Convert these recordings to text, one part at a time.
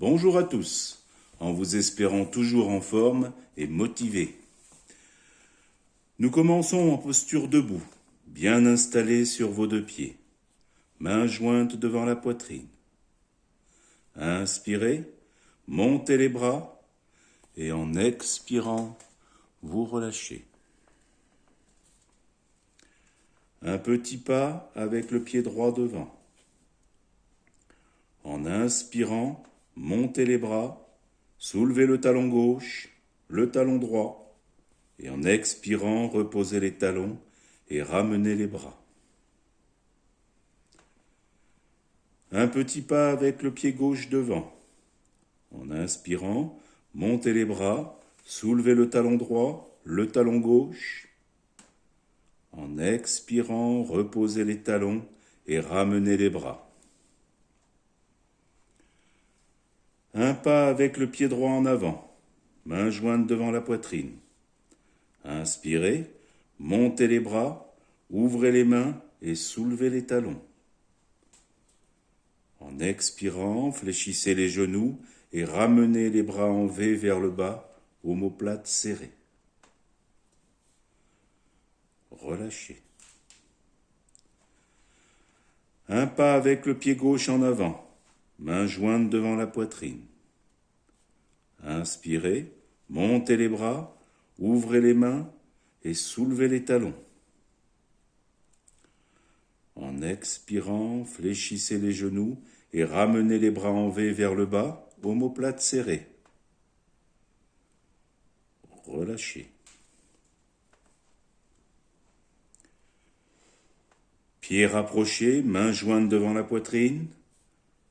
Bonjour à tous, en vous espérant toujours en forme et motivés. Nous commençons en posture debout, bien installés sur vos deux pieds, mains jointes devant la poitrine. Inspirez, montez les bras et en expirant, vous relâchez. Un petit pas avec le pied droit devant. En inspirant, montez les bras, soulevez le talon gauche, le talon droit, et en expirant, reposez les talons et ramenez les bras. Un petit pas avec le pied gauche devant. En inspirant, montez les bras, soulevez le talon droit, le talon gauche. En expirant, reposez les talons et ramenez les bras. Un pas avec le pied droit en avant, mains jointes devant la poitrine. Inspirez, montez les bras, ouvrez les mains et soulevez les talons. En expirant, fléchissez les genoux et ramenez les bras en V vers le bas, omoplate serrée. Relâchez. Un pas avec le pied gauche en avant, mains jointes devant la poitrine. Inspirez, montez les bras, ouvrez les mains et soulevez les talons. En expirant, fléchissez les genoux et ramenez les bras en V vers le bas, omoplate serrée. Relâchez. Pieds rapprochés, mains jointes devant la poitrine.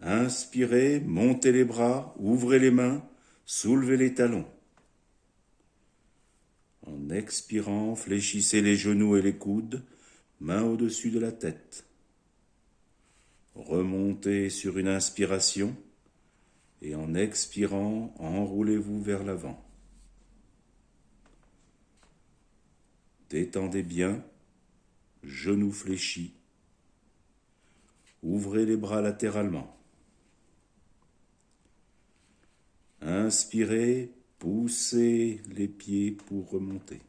Inspirez, montez les bras, ouvrez les mains, soulevez les talons. En expirant, fléchissez les genoux et les coudes, mains au-dessus de la tête. Remontez sur une inspiration et en expirant, enroulez-vous vers l'avant. Détendez bien, genoux fléchis. Ouvrez les bras latéralement. Inspirez, poussez les pieds pour remonter.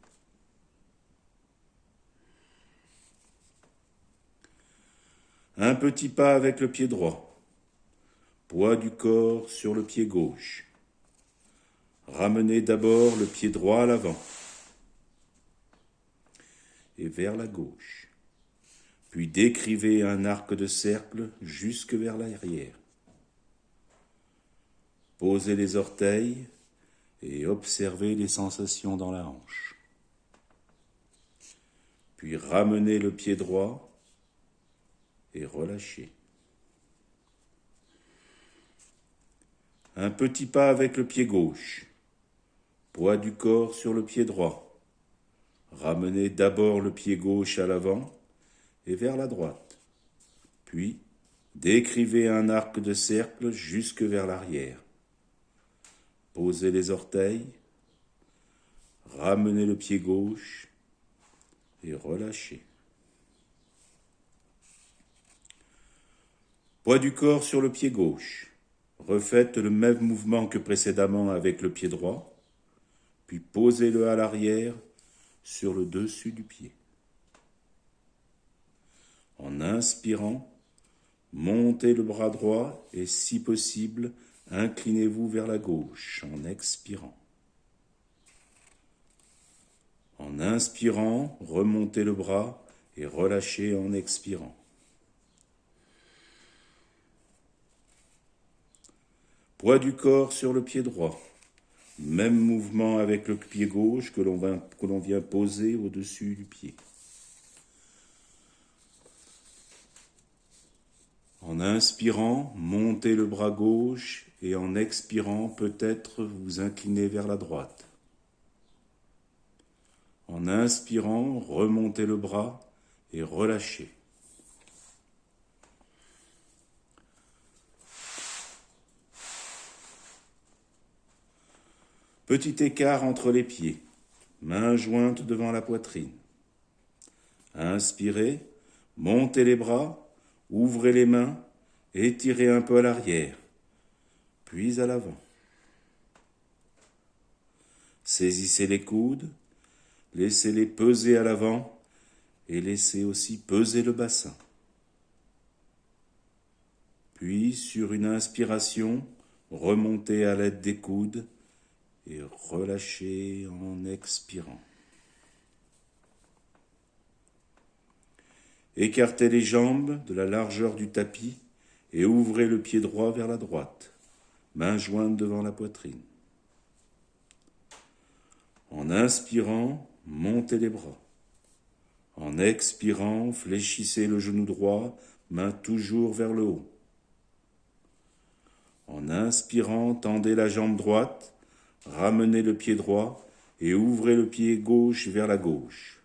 Un petit pas avec le pied droit. Poids du corps sur le pied gauche. Ramenez d'abord le pied droit à l'avant et vers la gauche. Puis décrivez un arc de cercle jusque vers l'arrière. Posez les orteils et observez les sensations dans la hanche. Puis ramenez le pied droit et relâchez. Un petit pas avec le pied gauche. Poids du corps sur le pied droit. Ramenez d'abord le pied gauche à l'avant et vers la droite. Puis, décrivez un arc de cercle jusque vers l'arrière. Posez les orteils, ramenez le pied gauche et relâchez. Poids du corps sur le pied gauche. Refaites le même mouvement que précédemment avec le pied droit, puis posez-le à l'arrière sur le dessus du pied. En inspirant, montez le bras droit et, si possible, inclinez-vous vers la gauche en expirant. En inspirant, remontez le bras et relâchez en expirant. Poids du corps sur le pied droit. Même mouvement avec le pied gauche que l'on vient poser au-dessus du pied. En inspirant, montez le bras gauche et en expirant, peut-être vous inclinez vers la droite. En inspirant, remontez le bras et relâchez. Petit écart entre les pieds, mains jointes devant la poitrine. Inspirez, montez les bras, ouvrez les mains, étirez un peu à l'arrière. puis à l'avant. Saisissez les coudes, laissez-les peser à l'avant et laissez aussi peser le bassin. Puis, sur une inspiration, remontez à l'aide des coudes et relâchez en expirant. Écartez les jambes de la largeur du tapis et ouvrez le pied droit vers la droite, mains jointes devant la poitrine. En inspirant, montez les bras. En expirant, fléchissez le genou droit, main toujours vers le haut. En inspirant, tendez la jambe droite, ramenez le pied droit et ouvrez le pied gauche vers la gauche.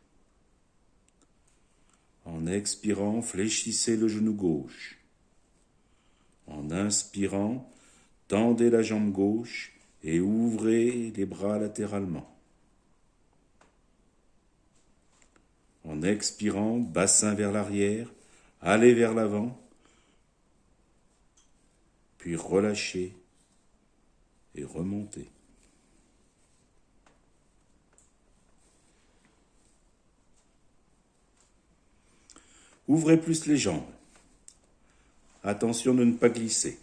En expirant, fléchissez le genou gauche. En inspirant, tendez la jambe gauche et ouvrez les bras latéralement. En expirant, bassin vers l'arrière, allez vers l'avant, puis relâchez et remontez. Ouvrez plus les jambes. Attention de ne pas glisser.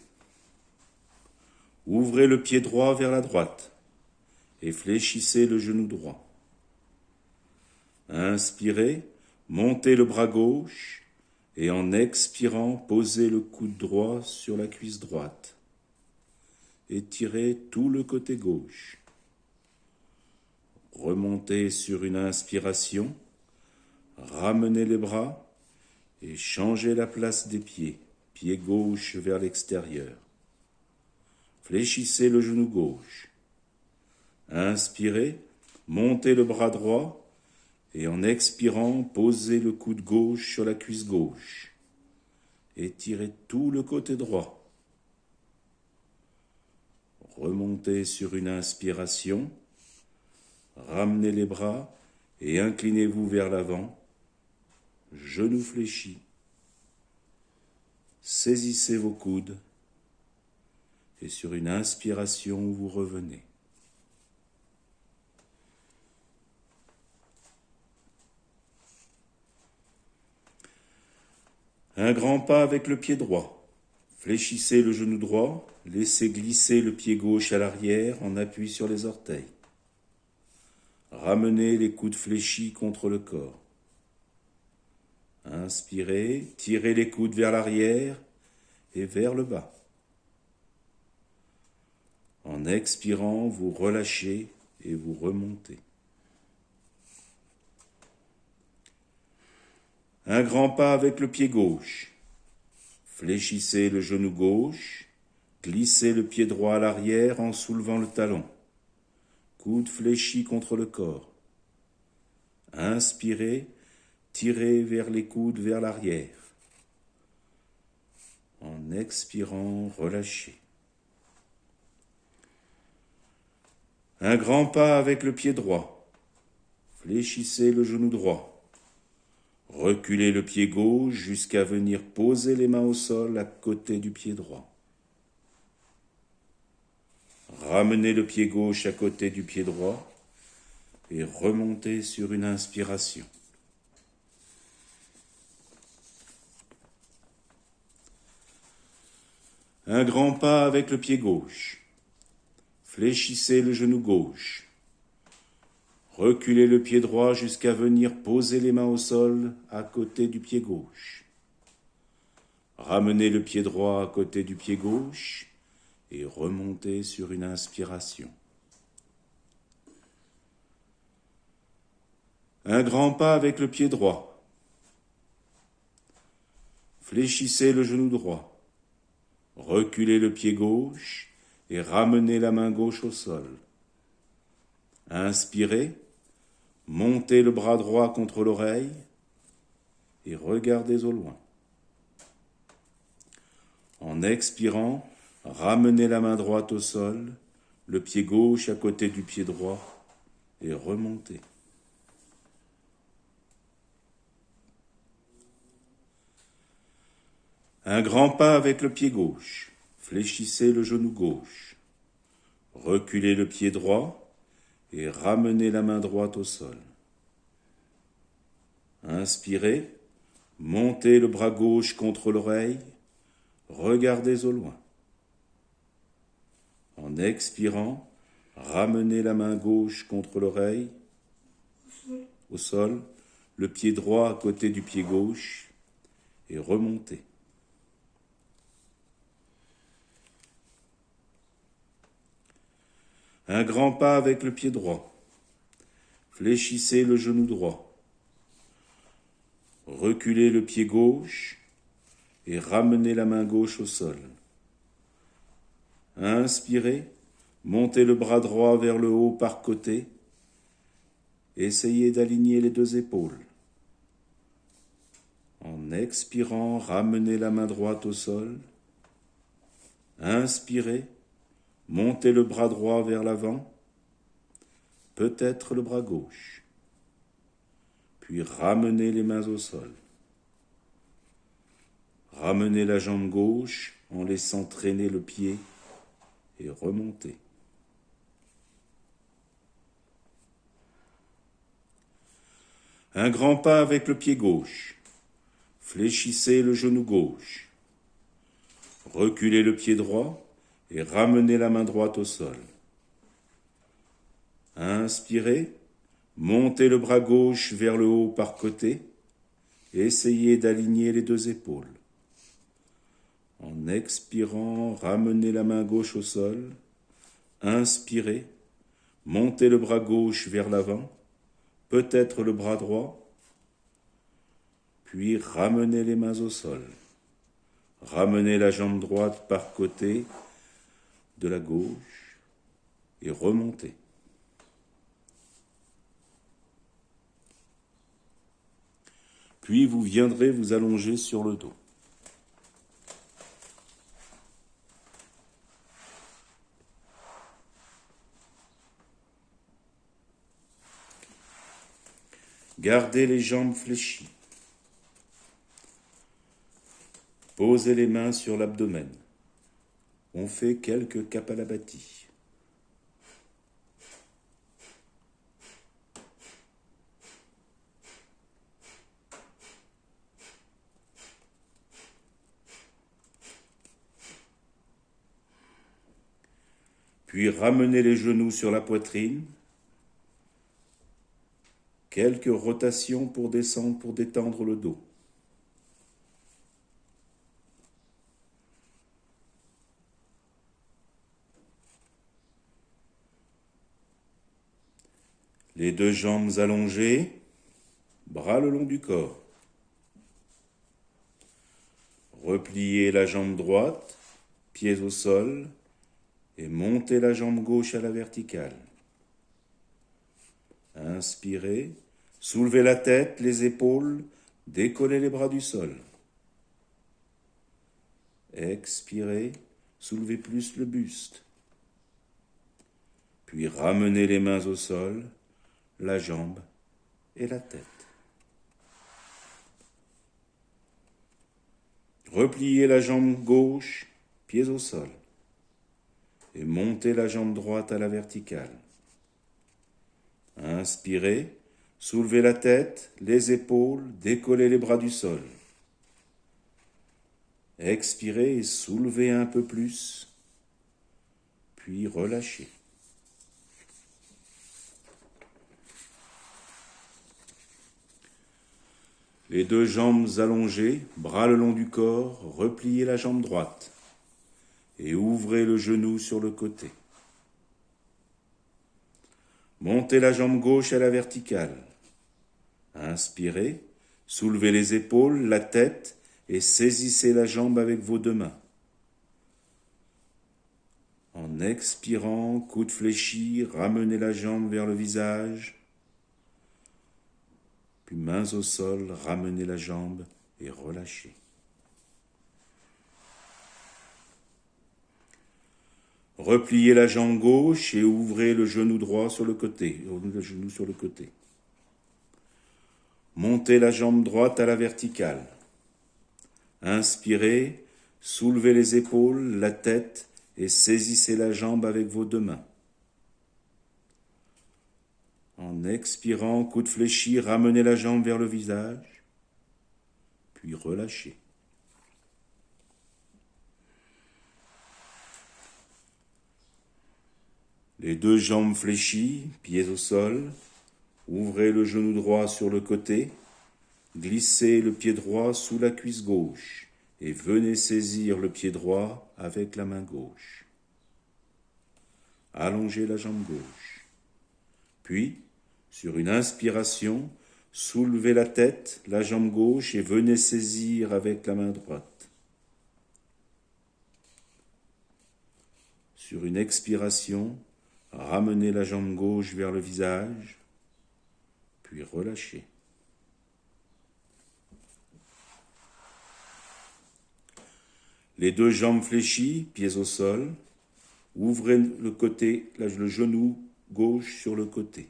Ouvrez le pied droit vers la droite et fléchissez le genou droit. Inspirez, montez le bras gauche et en expirant, posez le coude droit sur la cuisse droite. Étirez tout le côté gauche. Remontez sur une inspiration, ramenez les bras et changez la place des pieds, pied gauche vers l'extérieur. Fléchissez le genou gauche. Inspirez, montez le bras droit et en expirant, posez le coude gauche sur la cuisse gauche. Étirez tout le côté droit. Remontez sur une inspiration, ramenez les bras et inclinez-vous vers l'avant, genoux fléchis. Saisissez vos coudes et sur une inspiration, vous revenez. Un grand pas avec le pied droit. Fléchissez le genou droit, laissez glisser le pied gauche à l'arrière en appui sur les orteils. Ramenez les coudes fléchis contre le corps. Inspirez, tirez les coudes vers l'arrière et vers le bas. En expirant, vous relâchez et vous remontez. Un grand pas avec le pied gauche. Fléchissez le genou gauche, glissez le pied droit à l'arrière en soulevant le talon. Coude fléchi contre le corps. Inspirez, tirez vers les coudes vers l'arrière. En expirant, relâchez. Un grand pas avec le pied droit. Fléchissez le genou droit. Reculez le pied gauche jusqu'à venir poser les mains au sol à côté du pied droit. Ramenez le pied gauche à côté du pied droit et remontez sur une inspiration. Un grand pas avec le pied gauche. Fléchissez le genou gauche. Reculez le pied droit jusqu'à venir poser les mains au sol à côté du pied gauche. Ramenez le pied droit à côté du pied gauche et remontez sur une inspiration. Un grand pas avec le pied droit. Fléchissez le genou droit. Reculez le pied gauche et ramenez la main gauche au sol. Inspirez, montez le bras droit contre l'oreille et regardez au loin. En expirant, ramenez la main droite au sol, le pied gauche à côté du pied droit et remontez. Un grand pas avec le pied gauche. Fléchissez le genou gauche. Reculez le pied droit et ramenez la main droite au sol. Inspirez, montez le bras gauche contre l'oreille, regardez au loin. En expirant, ramenez la main gauche contre l'oreille, au sol, le pied droit à côté du pied gauche et remontez. Un grand pas avec le pied droit. Fléchissez le genou droit. Reculez le pied gauche et ramenez la main gauche au sol. Inspirez, montez le bras droit vers le haut par côté. Essayez d'aligner les deux épaules. En expirant, ramenez la main droite au sol. Inspirez, montez le bras droit vers l'avant, peut-être le bras gauche. Puis ramenez les mains au sol. Ramenez la jambe gauche en laissant traîner le pied et remontez. Un grand pas avec le pied gauche. Fléchissez le genou gauche. Reculez le pied droit et ramenez la main droite au sol. Inspirez, montez le bras gauche vers le haut par côté et essayez d'aligner les deux épaules. En expirant, ramenez la main gauche au sol. Inspirez, montez le bras gauche vers l'avant, peut-être le bras droit, puis ramenez les mains au sol. Ramenez la jambe droite par côté de la gauche et remontez. Puis vous viendrez vous allonger sur le dos. Gardez les jambes fléchies. Posez les mains sur l'abdomen. On fait quelques kapalabhati. Puis ramenez les genoux sur la poitrine. Quelques rotations pour descendre, pour détendre le dos. Les deux jambes allongées, bras le long du corps. Repliez la jambe droite, pieds au sol, et montez la jambe gauche à la verticale. Inspirez, soulevez la tête, les épaules, décollez les bras du sol. Expirez, soulevez plus le buste. Puis ramenez les mains au sol, la jambe et la tête. Repliez la jambe gauche, pieds au sol, et montez la jambe droite à la verticale. Inspirez, soulevez la tête, les épaules, décollez les bras du sol. Expirez et soulevez un peu plus, puis relâchez. Les deux jambes allongées, bras le long du corps, repliez la jambe droite et ouvrez le genou sur le côté. Montez la jambe gauche à la verticale. Inspirez, soulevez les épaules, la tête et saisissez la jambe avec vos deux mains. En expirant, coude fléchi, ramenez la jambe vers le visage. Puis mains au sol, ramenez la jambe et relâchez. Repliez la jambe gauche et ouvrez le genou droit sur le côté, le genou sur le côté. Montez la jambe droite à la verticale. Inspirez, soulevez les épaules, la tête et saisissez la jambe avec vos deux mains. En expirant, coude fléchi, ramenez la jambe vers le visage, puis relâchez. Les deux jambes fléchies, pieds au sol, ouvrez le genou droit sur le côté, glissez le pied droit sous la cuisse gauche et venez saisir le pied droit avec la main gauche. Allongez la jambe gauche. Puis, sur une inspiration, soulevez la tête, la jambe gauche et venez saisir avec la main droite. Sur une expiration, ramenez la jambe gauche vers le visage, puis relâchez. Les deux jambes fléchies, pieds au sol, ouvrez le genou gauche sur le côté.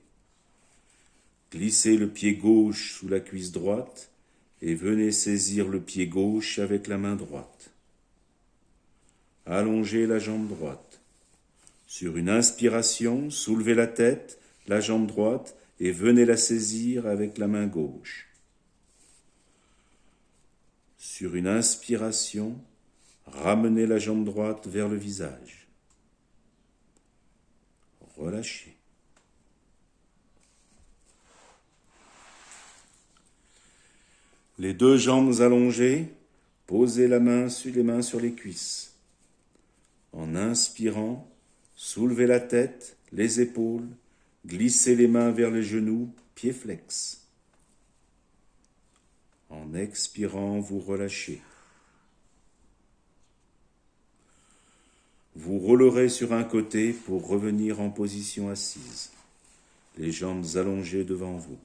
Glissez le pied gauche sous la cuisse droite et venez saisir le pied gauche avec la main droite. Allongez la jambe droite. Sur une inspiration, soulevez la tête, la jambe droite et venez la saisir avec la main gauche. Sur une inspiration, ramenez la jambe droite vers le visage. Relâchez. Les deux jambes allongées, posez les mains sur les cuisses. En inspirant, soulevez la tête, les épaules, glissez les mains vers les genoux, pieds flex. En expirant, vous relâchez. Vous roulerez sur un côté pour revenir en position assise, les jambes allongées devant vous.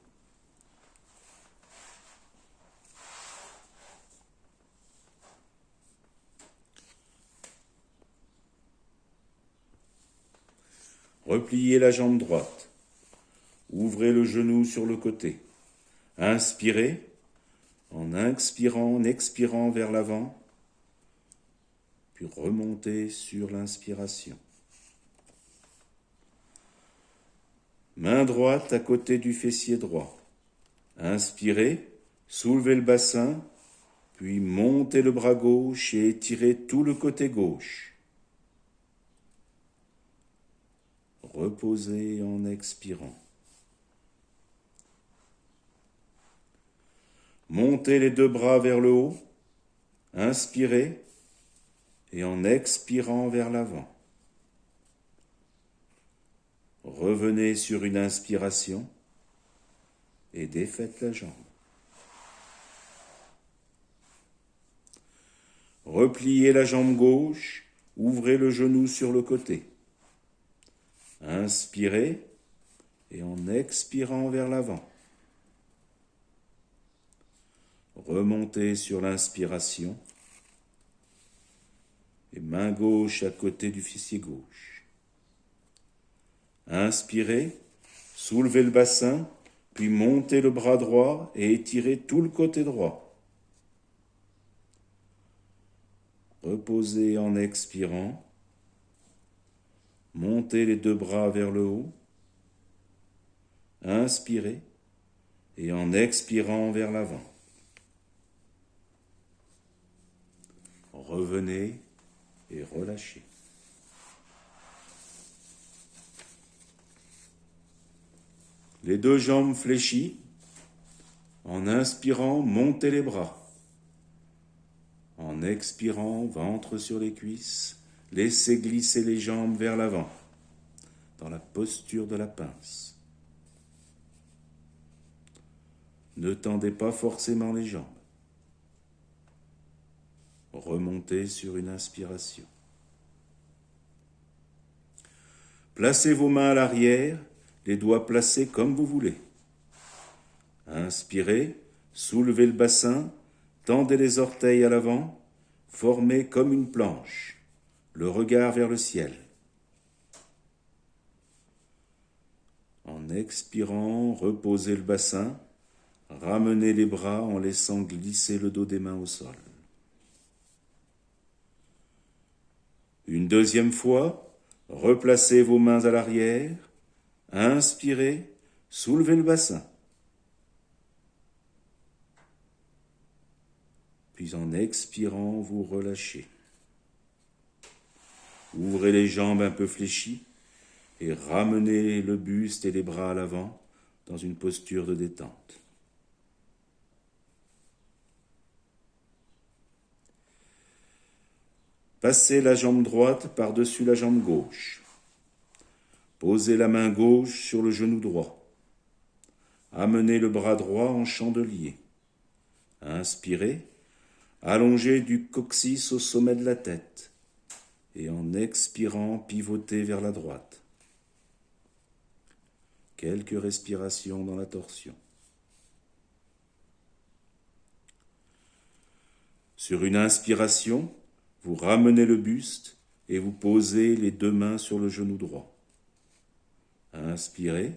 Repliez la jambe droite. Ouvrez le genou sur le côté. Inspirez. En expirant vers l'avant. Puis remontez sur l'inspiration. Main droite à côté du fessier droit. Inspirez. Soulevez le bassin. Puis montez le bras gauche et étirez tout le côté gauche. Reposez en expirant. Montez les deux bras vers le haut. Inspirez et en expirant vers l'avant. Revenez sur une inspiration et défaites la jambe. Repliez la jambe gauche, ouvrez le genou sur le côté. Inspirez et en expirant vers l'avant. Remontez sur l'inspiration et main gauche à côté du fessier gauche. Inspirez, soulevez le bassin, puis montez le bras droit et étirez tout le côté droit. Reposez en expirant. Montez les deux bras vers le haut. Inspirez et en expirant vers l'avant. Revenez et relâchez. Les deux jambes fléchies. En inspirant, montez les bras. En expirant, ventre sur les cuisses. Laissez glisser les jambes vers l'avant, dans la posture de la pince. Ne tendez pas forcément les jambes. Remontez sur une inspiration. Placez vos mains à l'arrière, les doigts placés comme vous voulez. Inspirez, soulevez le bassin, tendez les orteils à l'avant, formez comme une planche. Le regard vers le ciel. En expirant, reposez le bassin, ramenez les bras en laissant glisser le dos des mains au sol. Une deuxième fois, replacez vos mains à l'arrière. Inspirez, soulevez le bassin. Puis en expirant, vous relâchez. Ouvrez les jambes un peu fléchies et ramenez le buste et les bras à l'avant dans une posture de détente. Passez la jambe droite par-dessus la jambe gauche. Posez la main gauche sur le genou droit. Amenez le bras droit en chandelier. Inspirez, allongez du coccyx au sommet de la tête et en expirant, pivotez vers la droite. Quelques respirations dans la torsion. Sur une inspiration, vous ramenez le buste et vous posez les deux mains sur le genou droit. Inspirez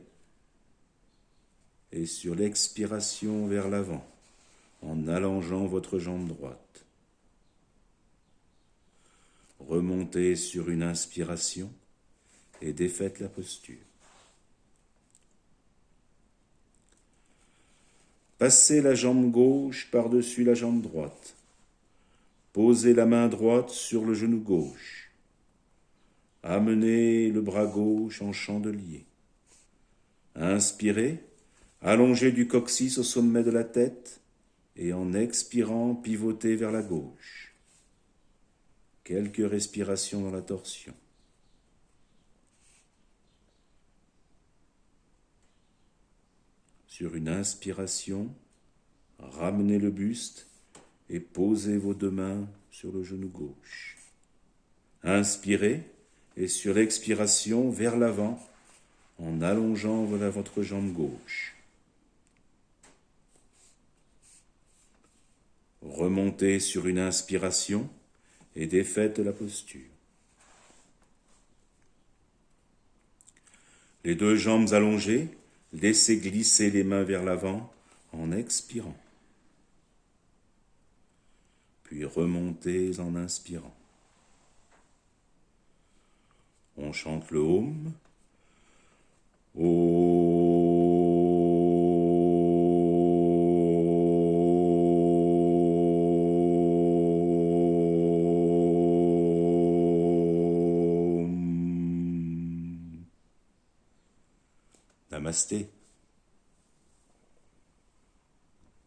et sur l'expiration vers l'avant en allongeant votre jambe droite. Remontez sur une inspiration et défaites la posture. Passez la jambe gauche par-dessus la jambe droite. Posez la main droite sur le genou gauche. Amenez le bras gauche en chandelier. Inspirez, allongez du coccyx au sommet de la tête et en expirant, pivotez vers la gauche. Quelques respirations dans la torsion. Sur une inspiration, ramenez le buste et posez vos deux mains sur le genou gauche. Inspirez et sur l'expiration vers l'avant en allongeant votre jambe gauche. Remontez sur une inspiration et défaites la posture. Les deux jambes allongées, laissez glisser les mains vers l'avant en expirant. Puis remontez en inspirant. On chante le Om. Namasté.